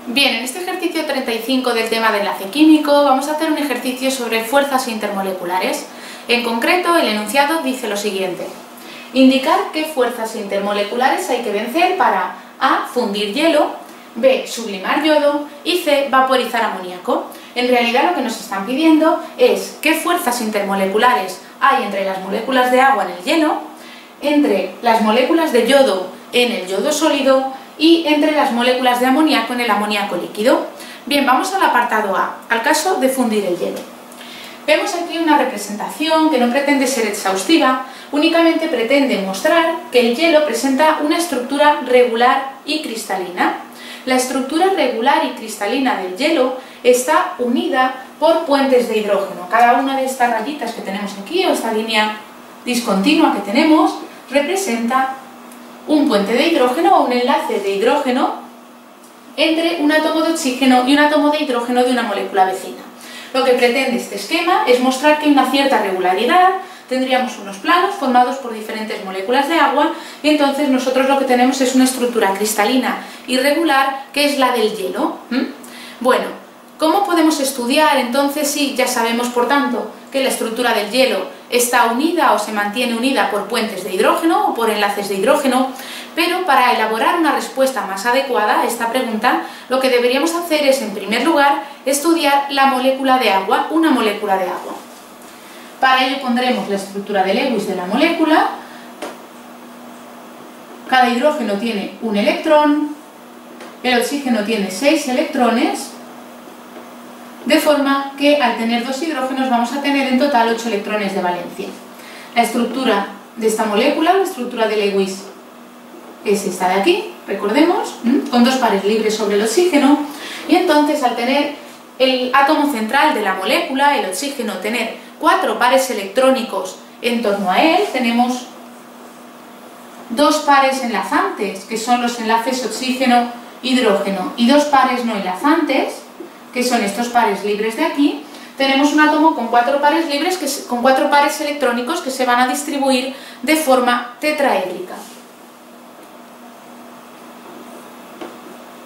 Bien, en este ejercicio 35 del tema de enlace químico vamos a hacer un ejercicio sobre fuerzas intermoleculares. En concreto, el enunciado dice lo siguiente: indicar qué fuerzas intermoleculares hay que vencer para A. fundir hielo, B. sublimar yodo y C. vaporizar amoníaco. En realidad lo que nos están pidiendo es qué fuerzas intermoleculares hay entre las moléculas de agua en el hielo, entre las moléculas de yodo en el yodo sólido y entre las moléculas de amoníaco en el amoníaco líquido. Bien, vamos al apartado A, al caso de fundir el hielo. Vemos aquí una representación que no pretende ser exhaustiva, únicamente pretende mostrar que el hielo presenta una estructura regular y cristalina. La estructura regular y cristalina del hielo está unida por puentes de hidrógeno. Cada una de estas rayitas que tenemos aquí, o esta línea discontinua que tenemos, representa un puente de hidrógeno o un enlace de hidrógeno entre un átomo de oxígeno y un átomo de hidrógeno de una molécula vecina. Lo que pretende este esquema es mostrar que hay una cierta regularidad. Tendríamos unos planos formados por diferentes moléculas de agua y entonces nosotros lo que tenemos es una estructura cristalina irregular que es la del hielo. Bueno, ¿cómo podemos estudiar entonces si ya sabemos por tanto que la estructura del hielo está unida o se mantiene unida por puentes de hidrógeno o por enlaces de hidrógeno? Pero para elaborar una respuesta más adecuada a esta pregunta, lo que deberíamos hacer es, en primer lugar, estudiar la molécula de agua, una molécula de agua. Para ello pondremos la estructura de Lewis de la molécula. Cada hidrógeno tiene un electrón, el oxígeno tiene 6 electrones, de forma que al tener 2 hidrógenos vamos a tener en total 8 electrones de valencia. La estructura de esta molécula, la estructura de Lewis, es esta de aquí, recordemos, con 2 pares libres sobre el oxígeno, y entonces al tener el átomo central de la molécula, el oxígeno, tener 4 pares electrónicos en torno a él, tenemos 2 pares enlazantes, que son los enlaces oxígeno-hidrógeno, y 2 pares no enlazantes, que son estos pares libres de aquí. Tenemos un átomo con 4 pares libres, con 4 pares electrónicos que se van a distribuir de forma tetraédrica.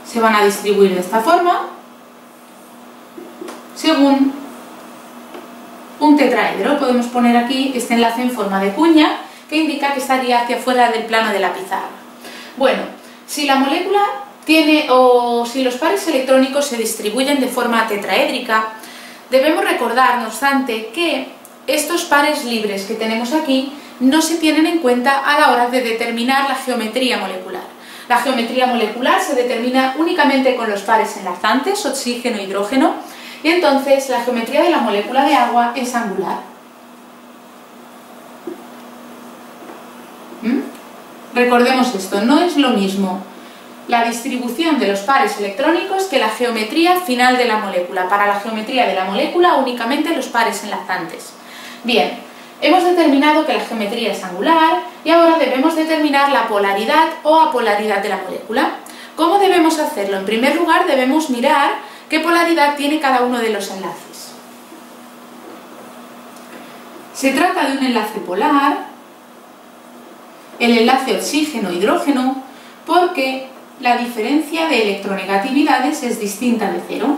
Se van a distribuir de esta forma, según un tetraedro. Podemos poner aquí este enlace en forma de cuña, que indica que estaría hacia afuera del plano de la pizarra. Bueno, si la molécula si los pares electrónicos se distribuyen de forma tetraédrica, debemos recordar, no obstante, que estos pares libres que tenemos aquí no se tienen en cuenta a la hora de determinar la geometría molecular. La geometría molecular se determina únicamente con los pares enlazantes, oxígeno-hidrógeno, y entonces la geometría de la molécula de agua es angular. Recordemos esto, no es lo mismo la distribución de los pares electrónicos que la geometría final de la molécula. Para la geometría de la molécula únicamente los pares enlazantes. Bien, hemos determinado que la geometría es angular y ahora debemos determinar la polaridad o apolaridad de la molécula. ¿Cómo debemos hacerlo? En primer lugar debemos mirar qué polaridad tiene cada uno de los enlaces. Se trata de un enlace polar, el enlace oxígeno-hidrógeno, porque la diferencia de electronegatividades es distinta de cero.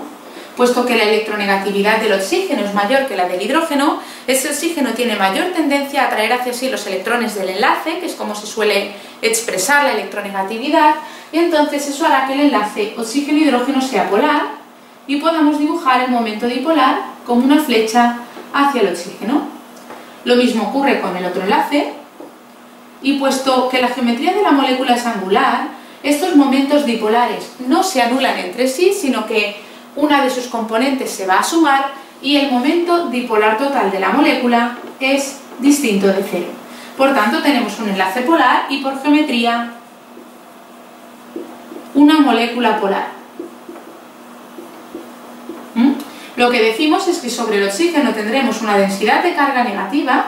Puesto que la electronegatividad del oxígeno es mayor que la del hidrógeno, ese oxígeno tiene mayor tendencia a atraer hacia sí los electrones del enlace, que es como se suele expresar la electronegatividad, y entonces eso hará que el enlace oxígeno-hidrógeno sea polar y podamos dibujar el momento dipolar como una flecha hacia el oxígeno. Lo mismo ocurre con el otro enlace, y puesto que la geometría de la molécula es angular, estos momentos dipolares no se anulan entre sí, sino que una de sus componentes se va a sumar y el momento dipolar total de la molécula es distinto de cero. Por tanto, tenemos un enlace polar y por geometría una molécula polar. Lo que decimos es que sobre el oxígeno tendremos una densidad de carga negativa,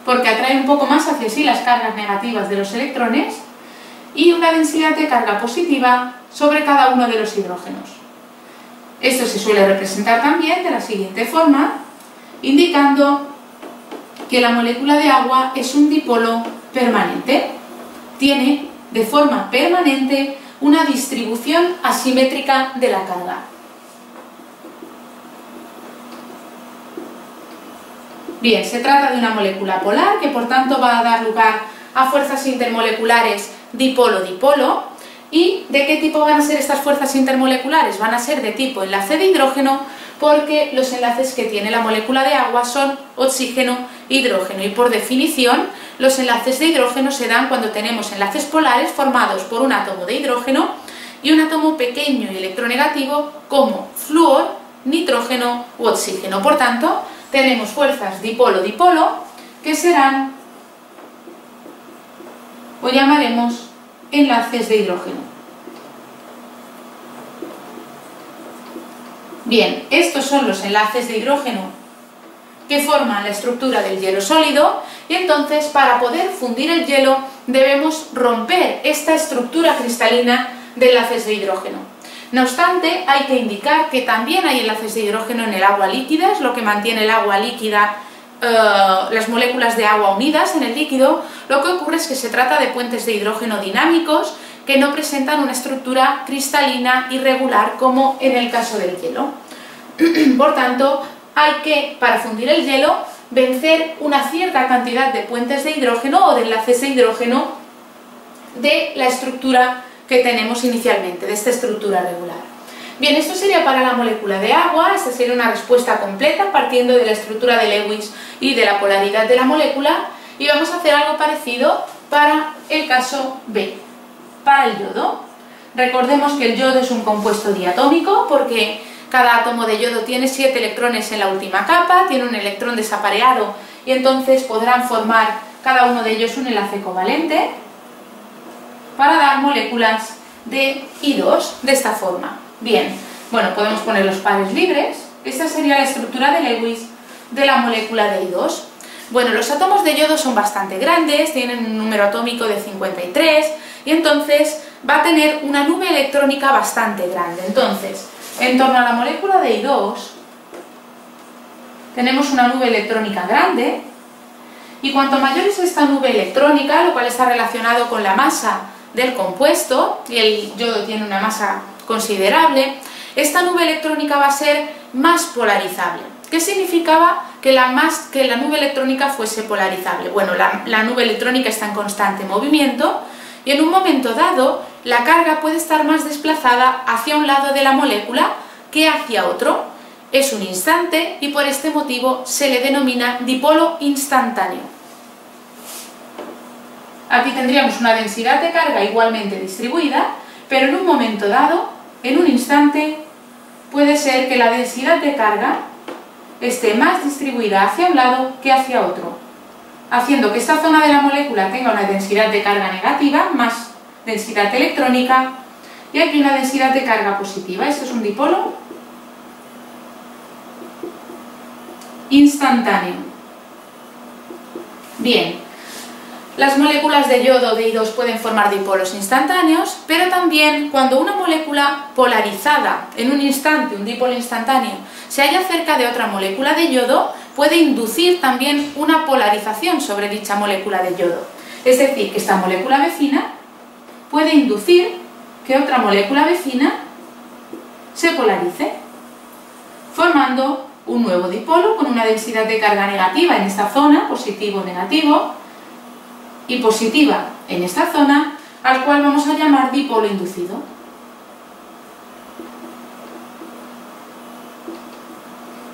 porque atrae un poco más hacia sí las cargas negativas de los electrones, y una densidad de carga positiva sobre cada uno de los hidrógenos. Esto se suele representar también de la siguiente forma, indicando que la molécula de agua es un dipolo permanente. Tiene de forma permanente una distribución asimétrica de la carga. Bien, se trata de una molécula polar que por tanto va a dar lugar a fuerzas intermoleculares dipolo-dipolo. ¿Y de qué tipo van a ser estas fuerzas intermoleculares? Van a ser de tipo enlace de hidrógeno, porque los enlaces que tiene la molécula de agua son oxígeno-hidrógeno, y por definición los enlaces de hidrógeno se dan cuando tenemos enlaces polares formados por un átomo de hidrógeno y un átomo pequeño y electronegativo como flúor, nitrógeno u oxígeno. Por tanto, tenemos fuerzas dipolo-dipolo que serán, o llamaremos, enlaces de hidrógeno. Bien, estos son los enlaces de hidrógeno que forman la estructura del hielo sólido, y entonces para poder fundir el hielo debemos romper esta estructura cristalina de enlaces de hidrógeno. No obstante, hay que indicar que también hay enlaces de hidrógeno en el agua líquida, es lo que mantiene el agua líquida, las moléculas de agua unidas en el líquido. Lo que ocurre es que se trata de puentes de hidrógeno dinámicos que no presentan una estructura cristalina irregular como en el caso del hielo. Por tanto, hay que, para fundir el hielo, vencer una cierta cantidad de puentes de hidrógeno o de enlaces de hidrógeno de la estructura que tenemos inicialmente, de esta estructura regular. Bien, esto sería para la molécula de agua. Esta sería una respuesta completa partiendo de la estructura de Lewis y de la polaridad de la molécula, y vamos a hacer algo parecido para el caso B, para el yodo. Recordemos que el yodo es un compuesto diatómico porque cada átomo de yodo tiene 7 electrones en la última capa, tiene un electrón desapareado, y entonces podrán formar cada uno de ellos un enlace covalente para dar moléculas de I2 de esta forma. Bien, bueno, podemos poner los pares libres. Esta sería la estructura de Lewis de la molécula de I2. Bueno, los átomos de yodo son bastante grandes, tienen un número atómico de 53, y entonces va a tener una nube electrónica bastante grande. Entonces, en torno a la molécula de I2 tenemos una nube electrónica grande, y cuanto mayor es esta nube electrónica, lo cual está relacionado con la masa del compuesto, y el yodo tiene una masa considerable, esta nube electrónica va a ser más polarizable. ¿Qué significaba que la nube electrónica fuese polarizable? Bueno, la nube electrónica está en constante movimiento, y en un momento dado la carga puede estar más desplazada hacia un lado de la molécula que hacia otro. Es un instante, y por este motivo se le denomina dipolo instantáneo. Aquí tendríamos una densidad de carga igualmente distribuida, pero en un momento dado, en un instante, puede ser que la densidad de carga esté más distribuida hacia un lado que hacia otro, haciendo que esta zona de la molécula tenga una densidad de carga negativa, más densidad electrónica, y aquí una densidad de carga positiva. Esto es un dipolo instantáneo. Bien, las moléculas de yodo de I2 pueden formar dipolos instantáneos, pero también cuando una molécula polarizada en un instante, un dipolo instantáneo, se halla cerca de otra molécula de yodo, puede inducir también una polarización sobre dicha molécula de yodo. Es decir, que esta molécula vecina puede inducir que otra molécula vecina se polarice, formando un nuevo dipolo con una densidad de carga negativa en esta zona, positivo o negativo, y positiva en esta zona, al cual vamos a llamar dipolo inducido.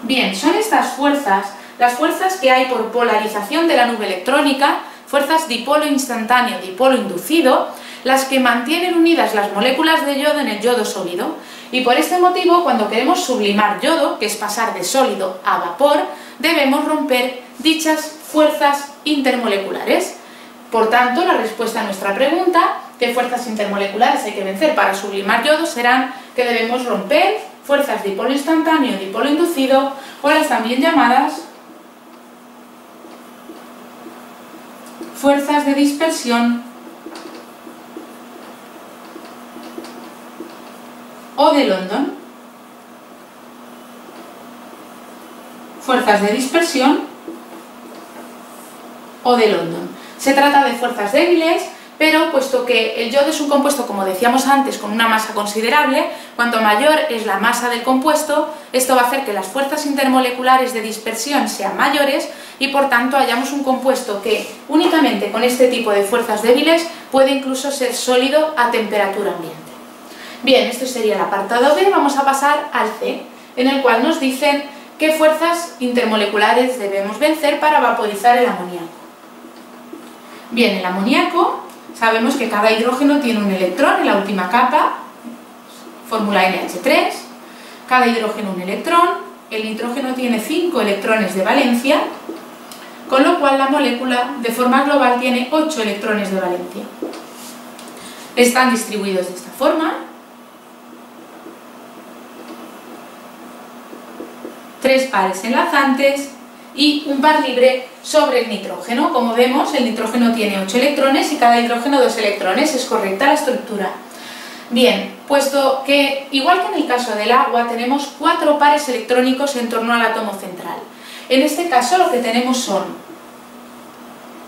Bien, son estas fuerzas, las fuerzas que hay por polarización de la nube electrónica, fuerzas dipolo instantáneo, dipolo inducido, las que mantienen unidas las moléculas de yodo en el yodo sólido, y por este motivo, cuando queremos sublimar yodo, que es pasar de sólido a vapor, debemos romper dichas fuerzas intermoleculares. Por tanto, la respuesta a nuestra pregunta, ¿qué fuerzas intermoleculares hay que vencer para sublimar yodo?, serán que debemos romper fuerzas dipolo instantáneo y dipolo inducido, o las también llamadas fuerzas de dispersión o de London. Fuerzas de dispersión o de London. Se trata de fuerzas débiles pero puesto que el yodo es un compuesto, como decíamos antes, con una masa considerable, cuanto mayor es la masa del compuesto, esto va a hacer que las fuerzas intermoleculares de dispersión sean mayores y por tanto hayamos un compuesto que únicamente con este tipo de fuerzas débiles puede incluso ser sólido a temperatura ambiente. Bien, esto sería el apartado B. Vamos a pasar al C, en el cual nos dicen qué fuerzas intermoleculares debemos vencer para vaporizar el amoníaco. Bien, el amoníaco, sabemos que cada hidrógeno tiene un electrón en la última capa, fórmula NH3, cada hidrógeno un electrón, el nitrógeno tiene 5 electrones de valencia, con lo cual la molécula de forma global tiene 8 electrones de valencia. Están distribuidos de esta forma. 3 pares enlazantes y un par libre sobre el nitrógeno. Como vemos, el nitrógeno tiene 8 electrones y cada hidrógeno 2 electrones. Es correcta la estructura. Bien, puesto que, igual que en el caso del agua, tenemos 4 pares electrónicos en torno al átomo central. En este caso lo que tenemos son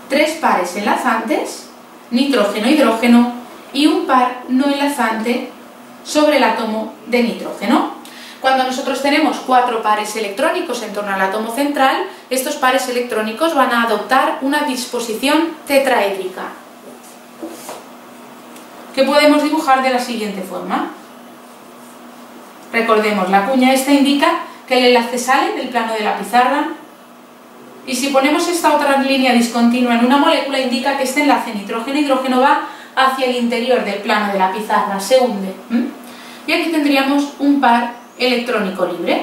3 pares enlazantes, nitrógeno-hidrógeno, y un par no enlazante sobre el átomo de nitrógeno. Cuando nosotros tenemos 4 pares electrónicos en torno al átomo central, estos pares electrónicos van a adoptar una disposición tetraédrica, que podemos dibujar de la siguiente forma. Recordemos, la cuña esta indica que el enlace sale del plano de la pizarra, y si ponemos esta otra línea discontinua en una molécula, indica que este enlace nitrógeno-hidrógeno va hacia el interior del plano de la pizarra, se hunde. Y aquí tendríamos un par electrónico libre.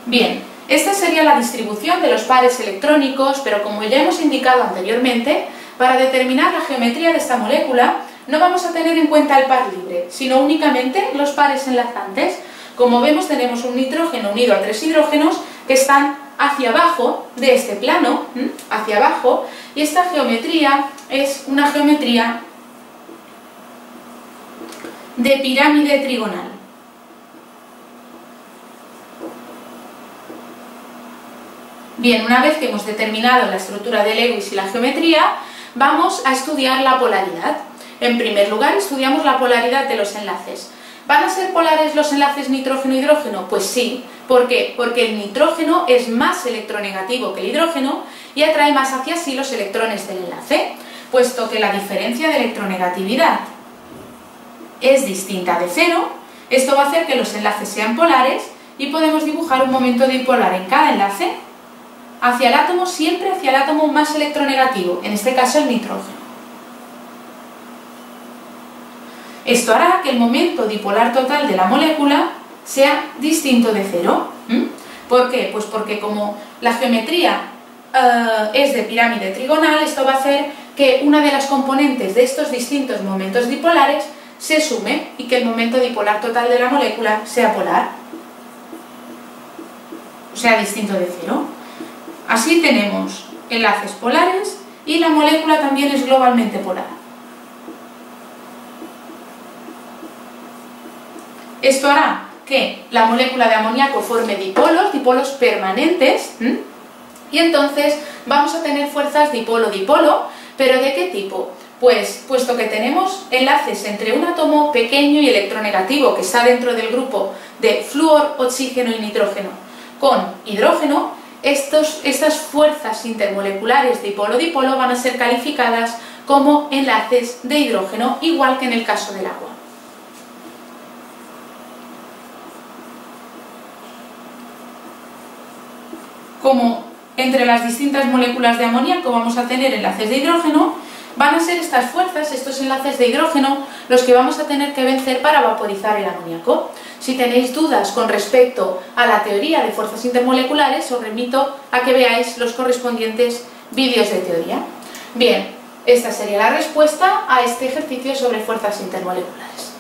Bien, esta sería la distribución de los pares electrónicos, pero como ya hemos indicado anteriormente, para determinar la geometría de esta molécula no vamos a tener en cuenta el par libre, sino únicamente los pares enlazantes. Como vemos, tenemos un nitrógeno unido a 3 hidrógenos que están hacia abajo de este plano, hacia abajo, y esta geometría es una geometría de pirámide trigonal. Bien, una vez que hemos determinado la estructura de Lewis y la geometría, vamos a estudiar la polaridad. En primer lugar, estudiamos la polaridad de los enlaces. ¿Van a ser polares los enlaces nitrógeno-hidrógeno? Pues sí. ¿Por qué? Porque el nitrógeno es más electronegativo que el hidrógeno y atrae más hacia sí los electrones del enlace, puesto que la diferencia de electronegatividad es distinta de 0, esto va a hacer que los enlaces sean polares y podemos dibujar un momento dipolar en cada enlace hacia el átomo, siempre hacia el átomo más electronegativo, en este caso el nitrógeno. Esto hará que el momento dipolar total de la molécula sea distinto de 0. ¿Por qué? Pues porque como la geometría es de pirámide trigonal, esto va a hacer que una de las componentes de estos distintos momentos dipolares se sume y que el momento dipolar total de la molécula sea polar, o sea, distinto de 0. Así tenemos enlaces polares y la molécula también es globalmente polar. Esto hará que la molécula de amoníaco forme dipolos permanentes, y entonces vamos a tener fuerzas dipolo-dipolo, pero ¿de qué tipo? Pues, puesto que tenemos enlaces entre un átomo pequeño y electronegativo que está dentro del grupo de flúor, oxígeno y nitrógeno con hidrógeno, estas fuerzas intermoleculares dipolo-dipolo van a ser calificadas como enlaces de hidrógeno, igual que en el caso del agua. Como entre las distintas moléculas de amoníaco vamos a tener enlaces de hidrógeno, van a ser estas fuerzas, estos enlaces de hidrógeno, los que vamos a tener que vencer para vaporizar el amoníaco. Si tenéis dudas con respecto a la teoría de fuerzas intermoleculares, os remito a que veáis los correspondientes vídeos de teoría. Bien, esta sería la respuesta a este ejercicio sobre fuerzas intermoleculares.